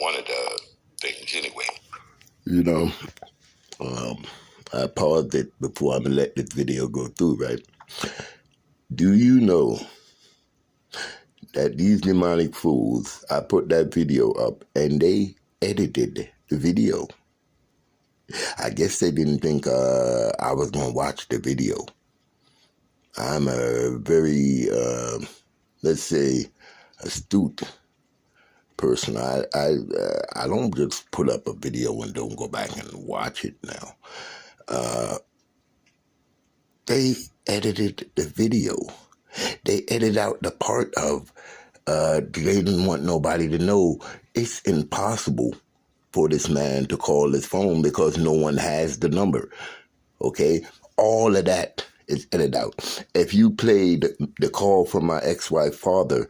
one of the things anyway. You know, I paused it before I'm gonna let this video go through, right? Do you know that these demonic fools, I put that video up and they edited the video? I guess they didn't think I was gonna watch the video. I'm a very, let's say, astute person. I don't just put up a video and don't go back and watch it now. They edited the video. They edited out the part of they didn't want nobody to know. It's impossible for this man to call his phone because no one has the number. Okay? All of that is edited out. If you played the call from my ex-wife father,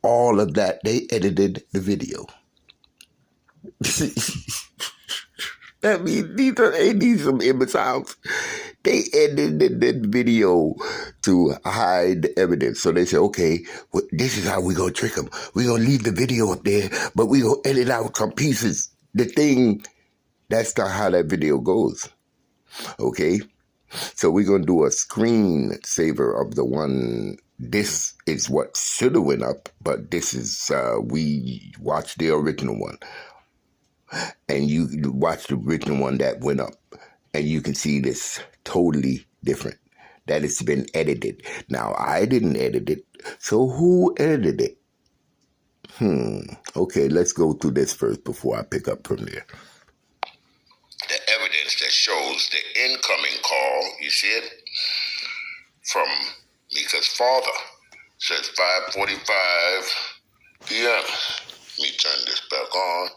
all of that, they edited the video. I mean, ain't these some imbeciles? They edited the video to hide the evidence. So they said, okay, well, this is how we gonna trick them. We gonna leave the video up there, but we gonna edit out some pieces. The thing, that's not how that video goes. Okay? So we're gonna do a screen saver of the one. This is what should have went up, but this is, we watched the original one. And you watch the original one that went up, and you can see this totally different. That it's been edited. Now, I didn't edit it, so who edited it? Okay, let's go through this first before I pick up from there. The evidence that shows the incoming call, you see it, from Mika's father, says 5:45 p.m. Let me turn this back on.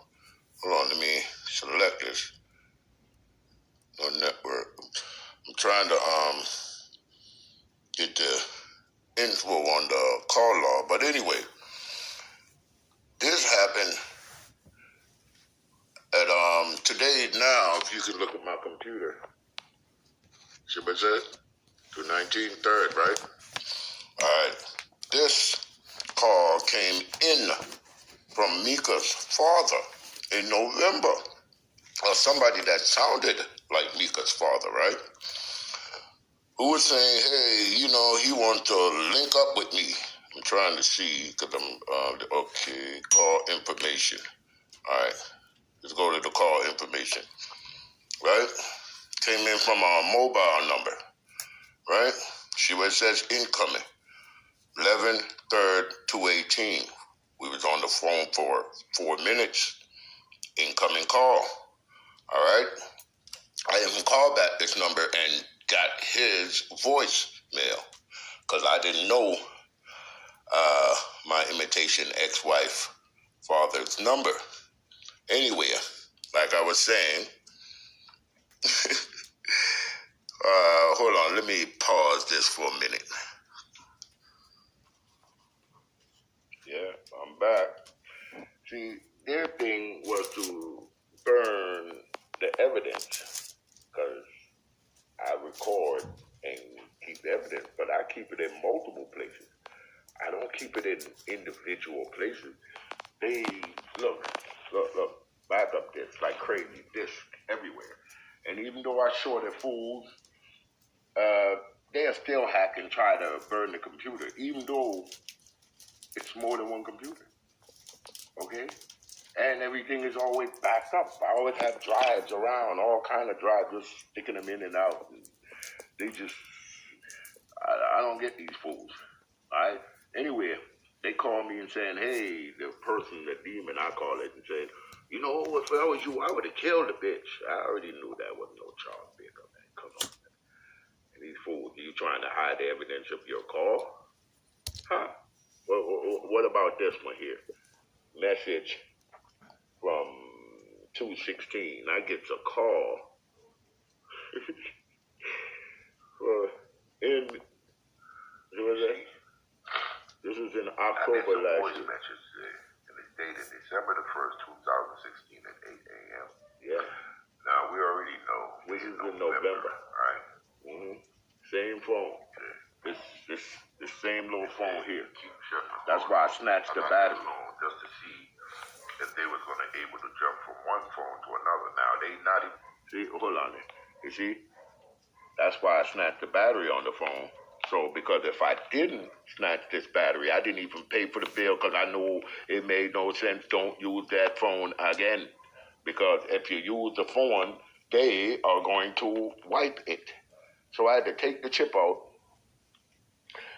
Hold on, let me select this. No network. I'm trying to get the info on the call log. But anyway, this happened at today now, if you can look at my computer. See what it says? To 19/3, right? Alright. This call came in from Mika's father in November. Or somebody that sounded like Mika's father, right? Who was saying, hey, you know, he wants to link up with me. I'm trying to see, because I'm, okay, call information. All right, let's go to the call information, right? Came in from our mobile number, right? See where it says incoming, 11/3/218. We was on the phone for 4 minutes, incoming call, all right? I even called back this number and got his voicemail because I didn't know my imitation ex-wife father's number. Anyway, like I was saying, hold on, let me pause this for a minute. Yeah, I'm back. See, their thing was to burn the evidence because I record and keep evidence, but I keep it in multiple places. I don't keep it in individual places. They, look, back up this like crazy, disc everywhere. And even though I show the fools, they'll still hack and try to burn the computer, even though it's more than one computer, okay? And everything is always backed up. I always have drives around, all kind of drives, just sticking them in and out. And they just, I don't get these fools, all right? Anyway, they call me and saying, hey, the person, the demon, I call it, and saying, you know, if I was you, I would have killed the bitch. I already knew that wasn't no Charles Baker, man. Come on. And these fools, you trying to hide the evidence of your call? Huh? What about this one here? Message from 216. I get a call. This is in October last year. And it's dated December the 1st, 2016 at 8 a.m. Yeah. Now, we already know. This is in November. Right. Mm-hmm. Same phone. Okay. This same little phone here. That's why I snatched the battery. Just to see if they was going to able to They not even, see, hold on. You see? That's why I snatched the battery on the phone. So, because if I didn't snatch this battery, I didn't even pay for the bill because I knew it made no sense. Don't use that phone again. Because if you use the phone, they are going to wipe it. So I had to take the chip out,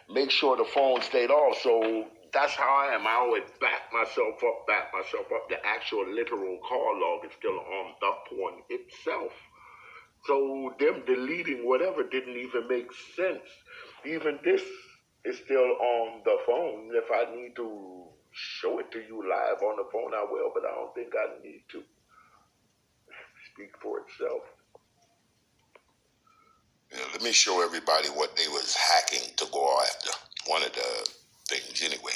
make sure the phone stayed off. So that's how I am. I always back myself up. The actual literal call log is still on the phone itself. So them deleting whatever didn't even make sense. Even this is still on the phone. If I need to show it to you live on the phone, I will, but I don't think I need to. Speak for itself. Yeah, let me show everybody what they was hacking to go after. One of the things, anyway.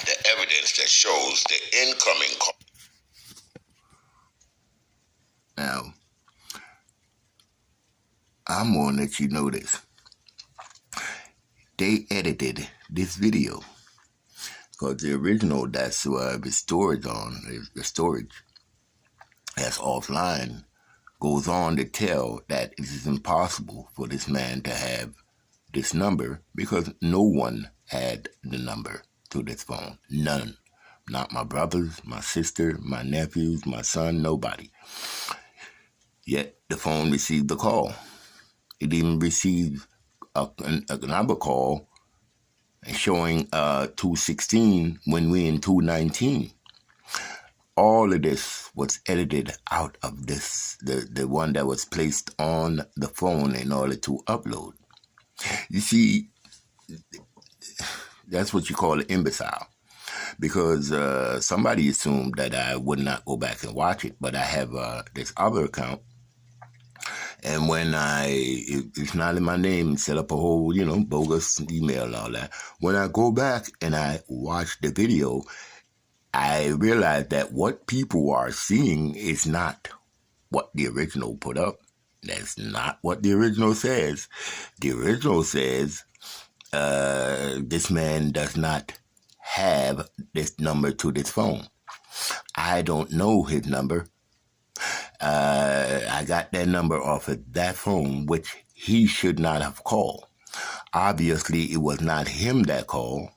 The evidence that shows the incoming call. Now, I'm going to let you know this. They edited this video because the original that's the storage that's offline goes on to tell that it is impossible for this man to have this number because no one had the number to this phone. None. Not my brothers, my sister, my nephews, my son, nobody. Yet the phone received the call. It even received a number call showing 216 when we in 219. All of this was edited out of this, the one that was placed on the phone in order to upload. You see, that's what you call an imbecile. Because somebody assumed that I would not go back and watch it, but I have this other account. And when it's not in my name, set up a whole, bogus email and all that. When I go back and I watch the video, I realize that what people are seeing is not what the original put up. That's not what the original says. The original says this man does not have this number to this phone. I don't know his number. I got that number off of that phone, which he should not have called. Obviously, it was not him that called,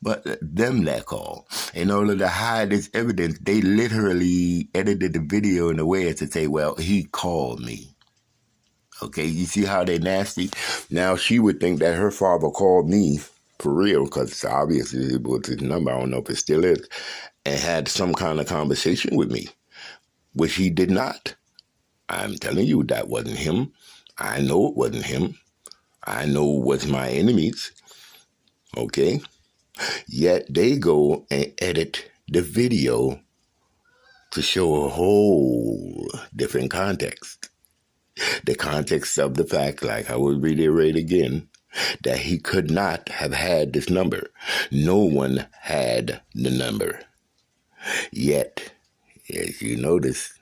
but them that called. In order to hide this evidence, they literally edited the video in a way as to say, well, he called me. Okay, you see how they nasty? Now she would think that her father called me for real, because obviously it was his number, I don't know if it still is, and had some kind of conversation with me, which he did not. I'm telling you, that wasn't him. I know it wasn't him. I know it was my enemies. Okay? Yet they go and edit the video to show a whole different context. The context of the fact, like I will reiterate again, that he could not have had this number. No one had the number. Yet, as you notice,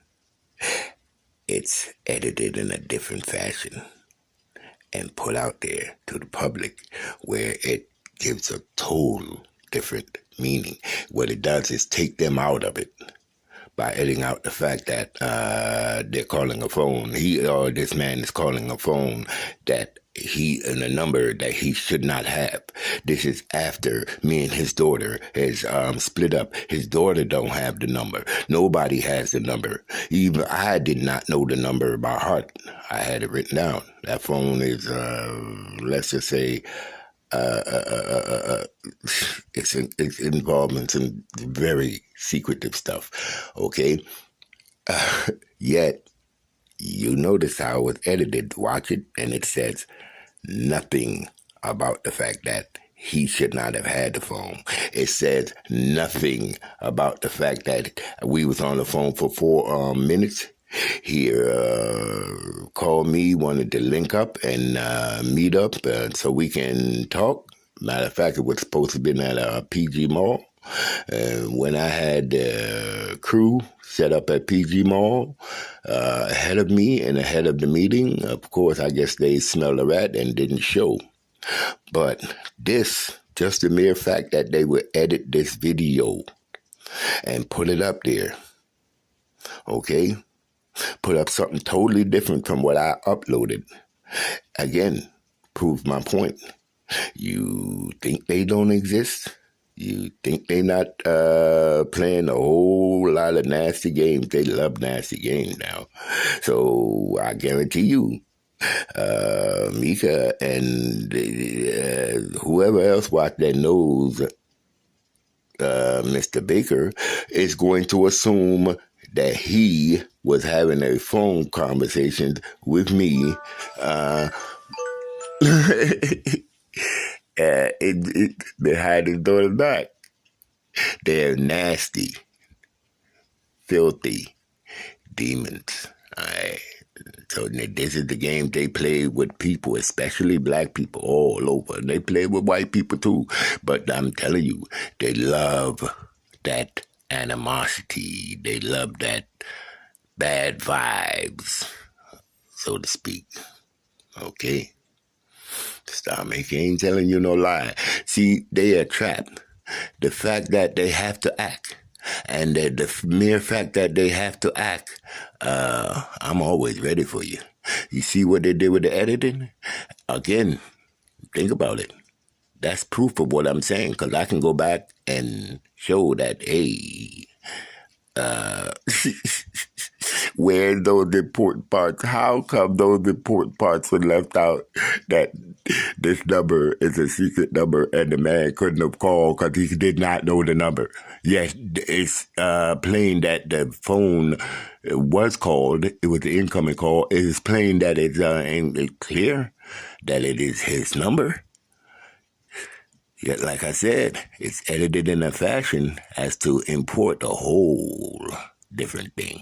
it's edited in a different fashion and put out there to the public where it gives a total different meaning. What it does is take them out of it by editing out the fact that they're calling a phone. This man is calling a phone that and a number that he should not have. This is after me and his daughter has split up. His daughter don't have the number. Nobody has the number. Even I did not know the number by heart. I had it written down. That phone is, let's just say, it's involved in some very secretive stuff. Okay, yet you notice how it was edited. Watch it, and it says nothing about the fact that he should not have had the phone. It says nothing about the fact that we was on the phone for 4 minutes. He called me, wanted to link up and meet up so we can talk. Matter of fact, it was supposed to be at a PG Mall. When I had the crew set up at PG Mall ahead of me and ahead of the meeting, of course, I guess they smelled a rat and didn't show. But just the mere fact that they would edit this video and put it up there, okay? put up something totally different from what I uploaded. Again, prove my point. You think they don't exist? You think they not playing a whole lot of nasty games? They love nasty games now. So I guarantee you, Mika and whoever else watched that knows Mr. Baker is going to assume that he was having a phone conversation with me. Behind his daughter's back. They're nasty, filthy demons. So this is the game they play with people, especially black people all over. They play with white people too. But I'm telling you, they love that animosity. They love that bad vibes, so to speak. Okay? Stomach ain't telling you no lie. See, they are trapped. The fact that they have to act, and the mere fact that they have to act, I'm always ready for you. You see what they did with the editing? Again, think about it. That's proof of what I'm saying, because I can go back and show that, hey, where those important parts, how come those important parts were left out, that this number is a secret number and the man couldn't have called because he did not know the number. Yes, it's plain that the phone was called. It was the incoming call. It is plain that it's clear that it is his number. Yet, like I said, it's edited in a fashion as to import a whole different thing.